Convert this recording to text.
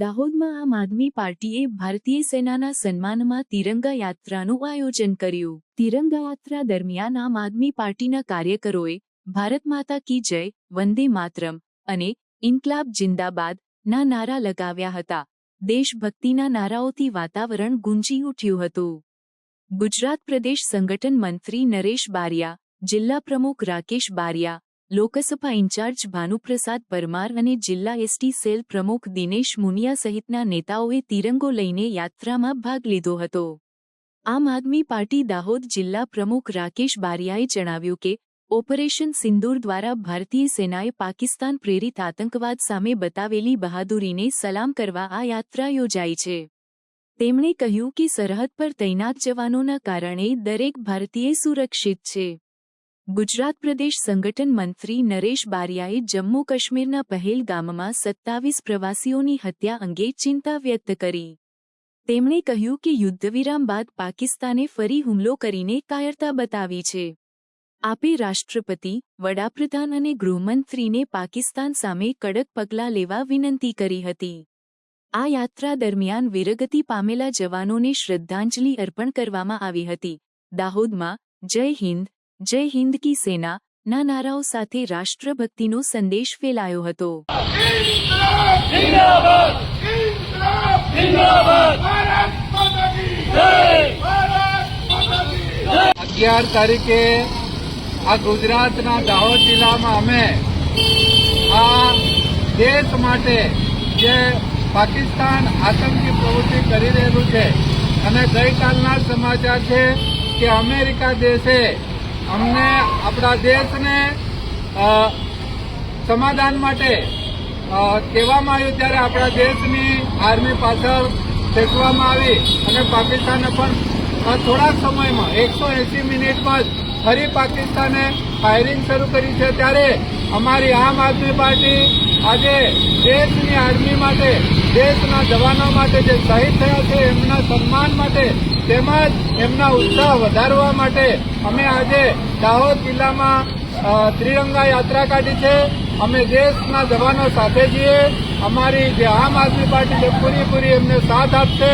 દાહોદમાં આમ આદમી પાર્ટીએ ભારતીય સેનાના સન્માનમાં તિરંગા યાત્રાનું આયોજન કર્યું। તિરંગા યાત્રા દરમિયાન આમ આદમી પાર્ટીના કાર્યકરોએ ભારત માતા કી જય, વંદે માતરમ અને ઇન્કલાબ જિંદાબાદના નારા લગાવ્યા હતા। દેશભક્તિના નારાઓથી વાતાવરણ ગુંજી ઉઠ્યું હતું। ગુજરાત પ્રદેશ સંગઠન મંત્રી નરેશ બારિયા, જિલ્લા પ્રમુખ રાકેશ બારિયા, લોકસભા ઇન્ચાર્જ ભાનુપ્રસાદ પરમાર અને જિલ્લા એસટી સેલ પ્રમુખ દિનેશ મુનિયા સહિતના નેતાઓએ તિરંગો લઈને યાત્રામાં ભાગ લીધો હતો। આમ આદમી પાર્ટી દાહોદ જિલ્લા પ્રમુખ રાકેશ બારિયાએ જણાવ્યું કે ઓપરેશન સિંદૂર દ્વારા ભારતીય સેનાએ પાકિસ્તાન પ્રેરિત આતંકવાદ સામે બતાવેલી બહાદુરીને સલામ કરવા આ યાત્રા યોજાઈ છે। તેમણે કહ્યું કે સરહદ પર તૈનાત જવાનોના કારણે દરેક ભારતીય સુરક્ષિત છે। ગુજરાત પ્રદેશ સંગઠન મંત્રી નરેશ બારિયાએ જમ્મુ કાશ્મીરના પહેલગામમાં 27 પ્રવાસીઓની હત્યા અંગે ચિંતા વ્યક્ત કરી। તેમણે કહ્યું કે યુદ્ધવિરામ બાદ પાકિસ્તાને ફરી હુમલો કરીને કાયરતા બતાવી છે। આપે રાષ્ટ્રપતિ, વડાપ્રધાન અને ગૃહમંત્રીને પાકિસ્તાન સામે કડક પગલાં લેવા વિનંતી કરી હતી। આ યાત્રા દરમિયાન વીરગતિ પામેલા જવાનોને શ્રદ્ધાંજલિ અર્પણ કરવામાં આવી હતી। દાહોદમાં જય હિન્દ કી સેના ના નારાઓ સાથે રાષ્ટ્રભક્તિનો સંદેશ ફેલાયો હતો। 11 તારીખે આ ગુજરાતના દાહોદ જિલ્લામાં અમે આ દેશ માટે જે પાકિસ્તાન આતંકી પ્રવૃત્તિ કરી રહેલું છે અને ગઈકાલના સમાચાર છે કે અમેરિકા દેશે અમને આપણા દેશને સમાધાન માટે કહેવામાં આવ્યું ત્યારે આપણા દેશની આર્મી પાછળ ફેંકવામાં આવી અને પાકિસ્તાને પણ થોડા સમયમાં 180 મિનિટમાં જ ફરી પાકિસ્તાને ફાયરિંગ શરૂ કરી છે। ત્યારે અમારી આમ આદમી પાર્ટી આજે દેશની આર્મી માટે, દેશના જવાનો માટે જે શહીદ થયા છે એમના સન્માન માટે તેમજ એમના ઉત્સાહ વધારવા માટે અમે આજે દાહોદ જિલ્લામાં ત્રિરંગા યાત્રા કાઢી છે। અમે દેશના જવાનો સાથે છીએ। અમારી જે આમ આદમી પાર્ટી છે પૂરેપૂરી એમને સાથ આપશે।